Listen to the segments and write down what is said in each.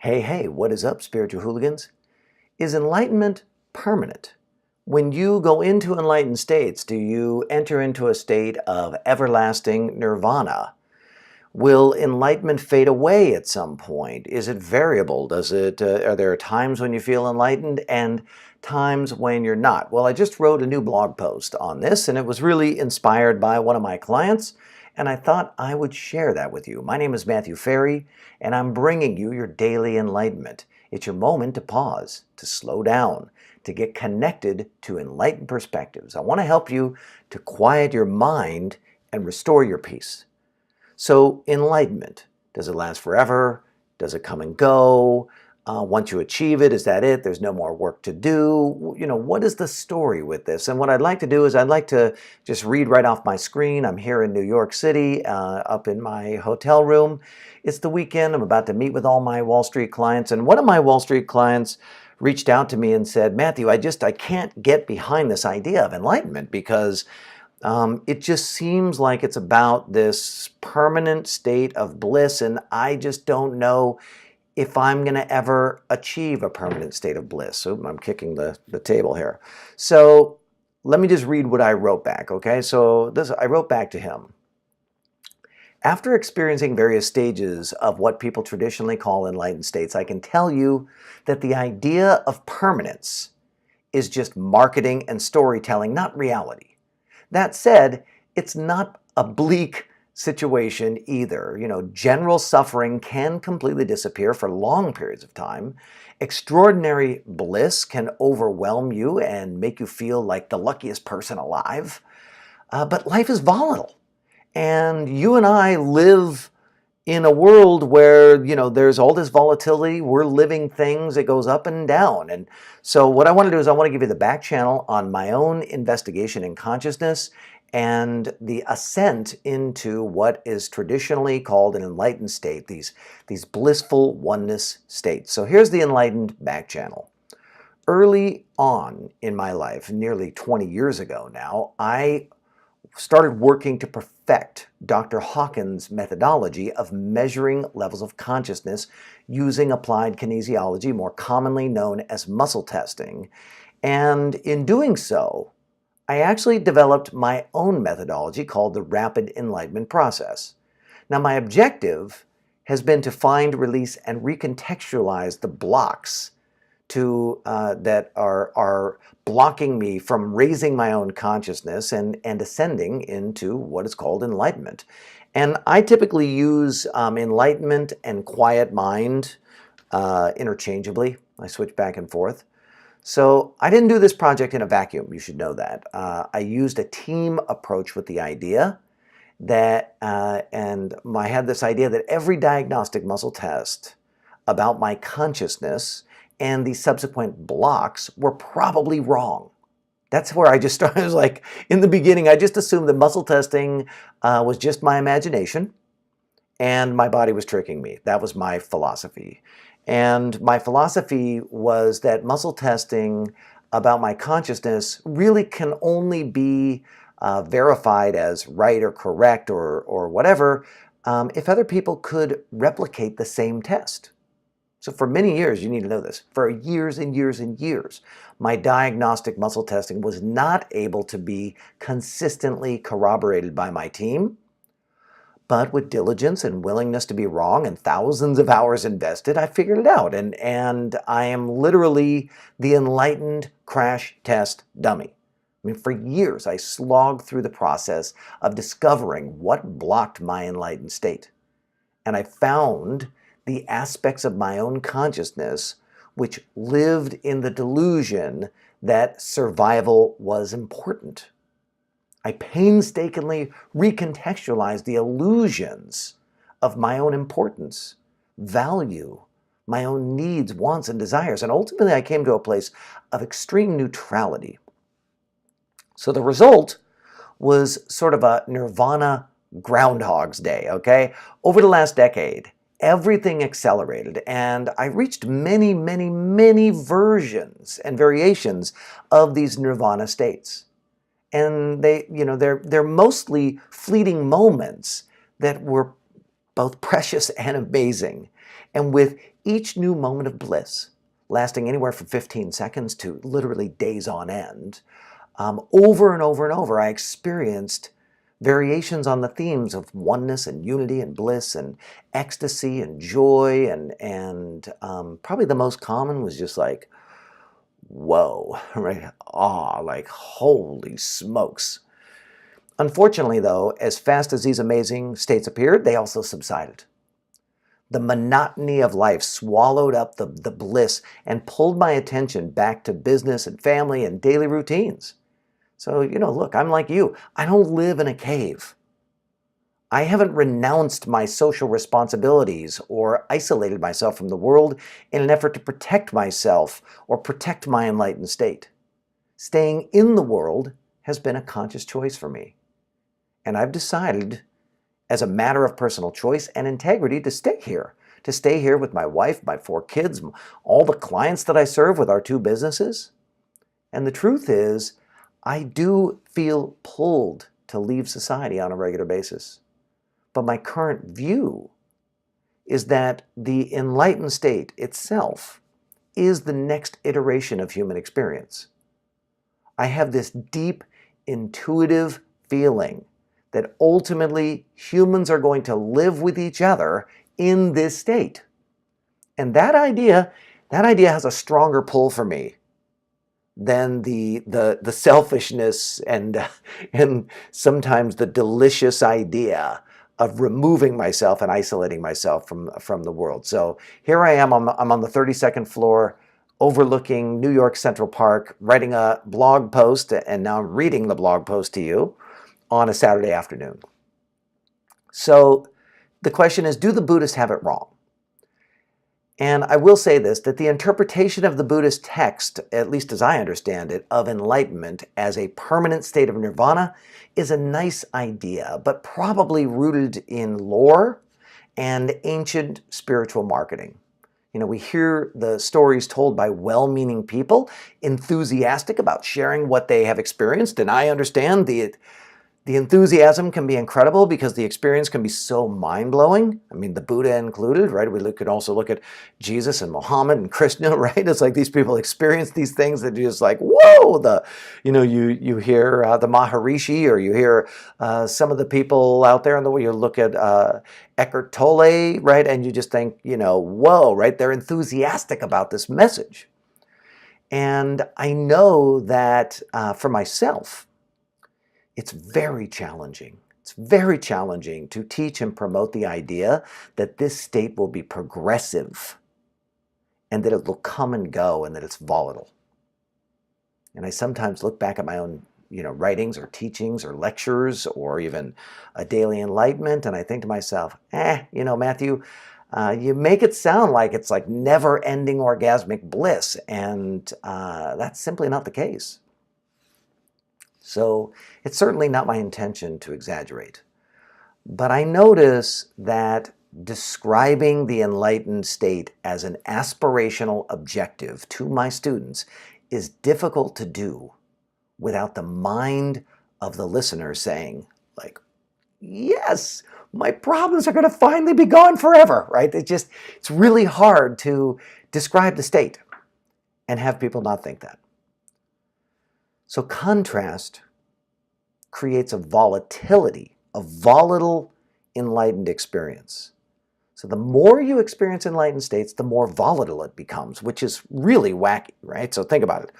Hey, what is up, spiritual hooligans? Is enlightenment permanent? When you go into enlightened states, do you enter into a state of everlasting nirvana? Will enlightenment fade away at some point? Is it variable? Are there times when you feel enlightened and times when you're not? Well, I just wrote a new blog post on this, and it was really inspired by one of my clients, and I thought I would share that with you. My name is Matthew Ferry, and I'm bringing you your daily enlightenment. It's your moment to pause, to slow down, to get connected to enlightened perspectives. I want to help you to quiet your mind and restore your peace. So enlightenment, does it last forever? Does it come and go? Once you achieve it, is that it? There's no more work to do? You know, what is the story with this? And what I'd like to do is I'd like to just read right off my screen. I'm here in New York City, up in my hotel room. It's the weekend. I'm about to meet with all my Wall Street clients. And one of my Wall Street clients reached out to me and said, Matthew, I can't get behind this idea of enlightenment because it just seems like it's about this permanent state of bliss, and I just don't know if I'm going to ever achieve a permanent state of bliss. Oops, I'm kicking the table here. So let me just read what I wrote back, okay? So I wrote back to him. After experiencing various stages of what people traditionally call enlightened states, I can tell you that the idea of permanence is just marketing and storytelling, not reality. That said, it's not a bleak situation either. You know, general suffering can completely disappear for long periods of time. Extraordinary bliss can overwhelm you and make you feel like the luckiest person alive. But life is volatile. And you and I live in a world where, you know, there's all this volatility. We're living things. It goes up and down. And so what I want to do is I want to give you the back channel on my own investigation in consciousness and the ascent into what is traditionally called an enlightened state, these blissful oneness states. So here's the enlightened back channel. Early on in my life, nearly 20 years ago now, I started working to perfect Dr. Hawkins' methodology of measuring levels of consciousness using applied kinesiology, more commonly known as muscle testing. And in doing so, I actually developed my own methodology called the Rapid Enlightenment Process. Now, my objective has been to find, release, and recontextualize the blocks that are blocking me from raising my own consciousness and ascending into what is called enlightenment. And I typically use enlightenment and quiet mind interchangeably. I switch back and forth. So I didn't do this project in a vacuum, you should know that. I used a team approach with the idea that, and I had this idea that every diagnostic muscle test about my consciousness and the subsequent blocks were probably wrong. That's where I just started. I was like, in the beginning, I just assumed that muscle testing was just my imagination and my body was tricking me. That was my philosophy. And my philosophy was that muscle testing about my consciousness really can only be verified as right or correct or whatever if other people could replicate the same test. So for many years, you need to know this, for years and years and years, my diagnostic muscle testing was not able to be consistently corroborated by my team. But with diligence and willingness to be wrong and thousands of hours invested, I figured it out. And I am literally the enlightened crash test dummy. I mean, for years, I slogged through the process of discovering what blocked my enlightened state. And I found the aspects of my own consciousness which lived in the delusion that survival was important. I painstakingly recontextualized the illusions of my own importance, value, my own needs, wants, and desires, and ultimately I came to a place of extreme neutrality. So the result was sort of a Nirvana Groundhog's Day, okay? Over the last decade, everything accelerated, and I reached many, many, many versions and variations of these nirvana states. And they're mostly fleeting moments that were both precious and amazing. And with each new moment of bliss, lasting anywhere from 15 seconds to literally days on end, over and over and over, I experienced variations on the themes of oneness and unity and bliss and ecstasy and joy. And probably the most common was just like, whoa, right? Awe, like holy smokes. Unfortunately, though, as fast as these amazing states appeared, they also subsided. The monotony of life swallowed up the bliss and pulled my attention back to business and family and daily routines. So, look, I'm like you. I don't live in a cave. I haven't renounced my social responsibilities or isolated myself from the world in an effort to protect myself or protect my enlightened state. Staying in the world has been a conscious choice for me. And I've decided, as a matter of personal choice and integrity, to stay here with my wife, my 4 kids, all the clients that I serve with our 2 businesses. And the truth is, I do feel pulled to leave society on a regular basis. But my current view is that the enlightened state itself is the next iteration of human experience. I have this deep, intuitive feeling that ultimately humans are going to live with each other in this state. And that idea has a stronger pull for me than the selfishness and sometimes the delicious idea of removing myself and isolating myself from the world. So here I am, I'm on the 32nd floor overlooking New York Central Park, writing a blog post, and now I'm reading the blog post to you on a Saturday afternoon. So the question is, do the Buddhists have it wrong? And I will say this, that the interpretation of the Buddhist text, at least as I understand it, of enlightenment as a permanent state of nirvana is a nice idea, but probably rooted in lore and ancient spiritual marketing. We hear the stories told by well-meaning people, enthusiastic about sharing what they have experienced, and I understand the enthusiasm can be incredible because the experience can be so mind-blowing. I mean, the Buddha included, right? We could also look at Jesus and Muhammad and Krishna, right? It's like these people experience these things that are just like, whoa! You hear the Maharishi, or you hear some of the people out there in the way. You look at Eckhart Tolle, right? And you just think, whoa, right? They're enthusiastic about this message. And I know that for myself, it's very challenging. It's very challenging to teach and promote the idea that this state will be progressive and that it will come and go and that it's volatile. And I sometimes look back at my own, writings or teachings or lectures or even a daily enlightenment, and I think to myself, Matthew, you make it sound like it's like never-ending orgasmic bliss, and that's simply not the case. So it's certainly not my intention to exaggerate. But I notice that describing the enlightened state as an aspirational objective to my students is difficult to do without the mind of the listener saying, like, yes, my problems are going to finally be gone forever, right? It's really hard to describe the state and have people not think that. So contrast creates a volatility, a volatile enlightened experience. So the more you experience enlightened states, the more volatile it becomes, which is really wacky, right? So think about it.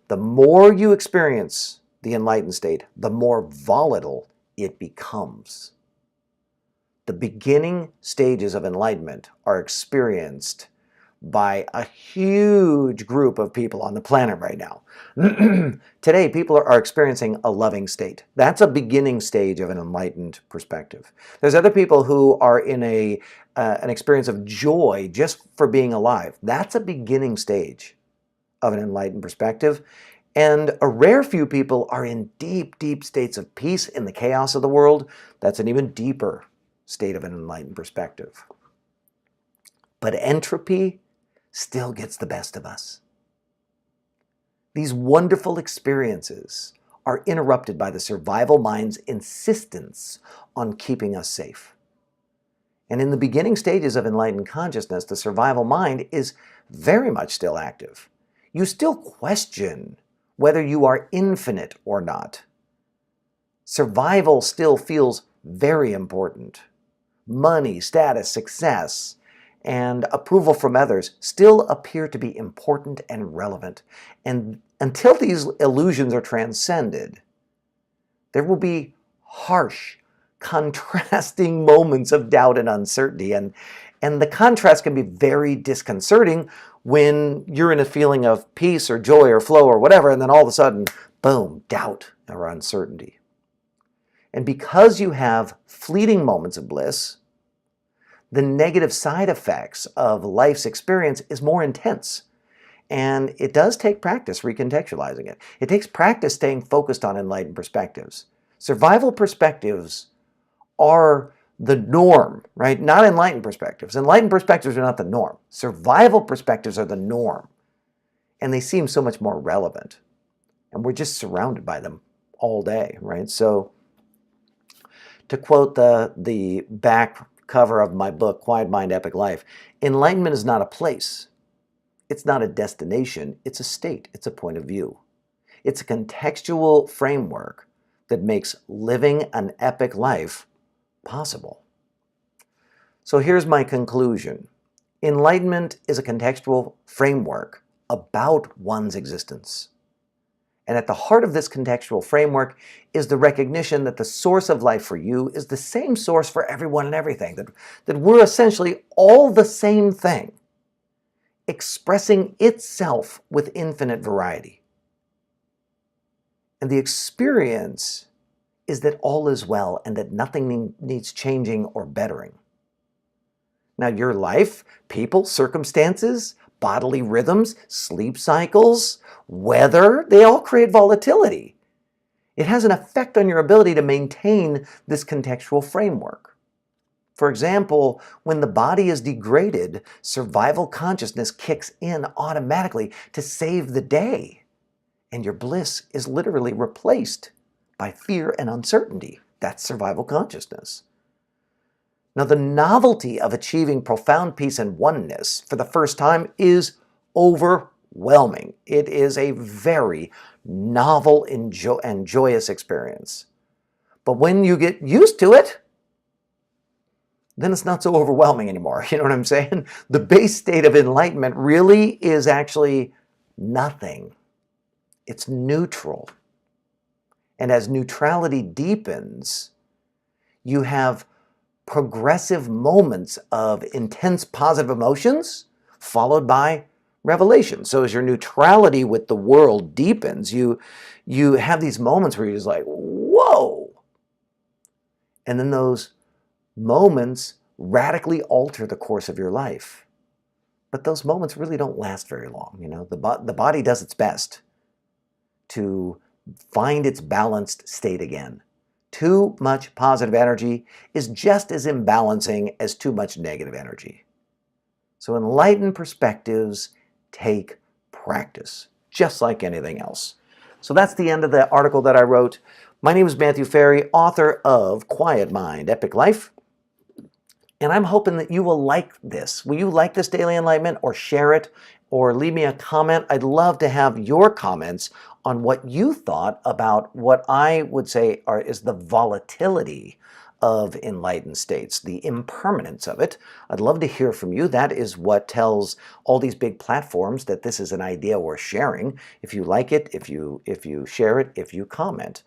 The more you experience the enlightened state, the more volatile it becomes. The beginning stages of enlightenment are experienced by a huge group of people on the planet right now. Today, people are experiencing a loving state. That's a beginning stage of an enlightened perspective. There's other people who are in an experience of joy just for being alive. That's a beginning stage of an enlightened perspective. And a rare few people are in deep, deep states of peace in the chaos of the world. That's an even deeper state of an enlightened perspective. But entropy still gets the best of us. These wonderful experiences are interrupted by the survival mind's insistence on keeping us safe. And in the beginning stages of enlightened consciousness, the survival mind is very much still active. You still question whether you are infinite or not. Survival still feels very important. Money, status, success, and approval from others still appear to be important and relevant. And until these illusions are transcended, there will be harsh, contrasting moments of doubt and uncertainty. And the contrast can be very disconcerting when you're in a feeling of peace or joy or flow or whatever, and then all of a sudden, boom, doubt or uncertainty. And because you have fleeting moments of bliss, the negative side effects of life's experience is more intense. And it does take practice recontextualizing it. It takes practice staying focused on enlightened perspectives. Survival perspectives are the norm, right? Not enlightened perspectives. Enlightened perspectives are not the norm. Survival perspectives are the norm. And they seem so much more relevant. And we're just surrounded by them all day, right? So to quote the back cover of my book, Quiet Mind, Epic Life, enlightenment is not a place. It's not a destination. It's a state. It's a point of view. It's a contextual framework that makes living an epic life possible. So here's my conclusion. Enlightenment is a contextual framework about one's existence. And at the heart of this contextual framework is the recognition that the source of life for you is the same source for everyone and everything, that we're essentially all the same thing, expressing itself with infinite variety. And the experience is that all is well and that nothing needs changing or bettering. Now, your life, people, circumstances, bodily rhythms, sleep cycles, weather, they all create volatility. It has an effect on your ability to maintain this contextual framework. For example, when the body is degraded, survival consciousness kicks in automatically to save the day. And your bliss is literally replaced by fear and uncertainty. That's survival consciousness. Now, the novelty of achieving profound peace and oneness for the first time is overwhelming. It is a very novel and joyous experience. But when you get used to it, then it's not so overwhelming anymore. You know what I'm saying? The base state of enlightenment really is actually nothing. It's neutral. And as neutrality deepens, you have progressive moments of intense positive emotions followed by revelation. So as your neutrality with the world deepens, you have these moments where you're just like, whoa! And then those moments radically alter the course of your life. But those moments really don't last very long. You know, the body does its best to find its balanced state again. Too much positive energy is just as imbalancing as too much negative energy. So enlightened perspectives take practice, just like anything else. So that's the end of the article that I wrote. My name is Matthew Ferry, author of Quiet Mind, Epic Life. And I'm hoping that you will like this. Will you like this Daily Enlightenment, or share it, or leave me a comment? I'd love to have your comments on what you thought about what I would say is the volatility of enlightened states, the impermanence of it. I'd love to hear from you. That is what tells all these big platforms that this is an idea worth sharing. If you like it, if you share it, if you comment.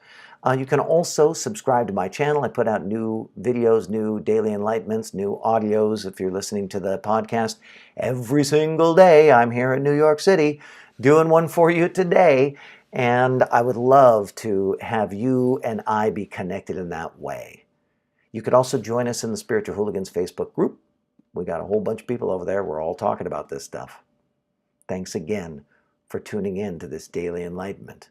You can also subscribe to my channel. I put out new videos, new daily enlightenments, new audios if you're listening to the podcast every single day. I'm here in New York City doing one for you today. And I would love to have you and I be connected in that way. You could also join us in the Spiritual Hooligans Facebook group. We got a whole bunch of people over there. We're all talking about this stuff. Thanks again for tuning in to this Daily Enlightenment.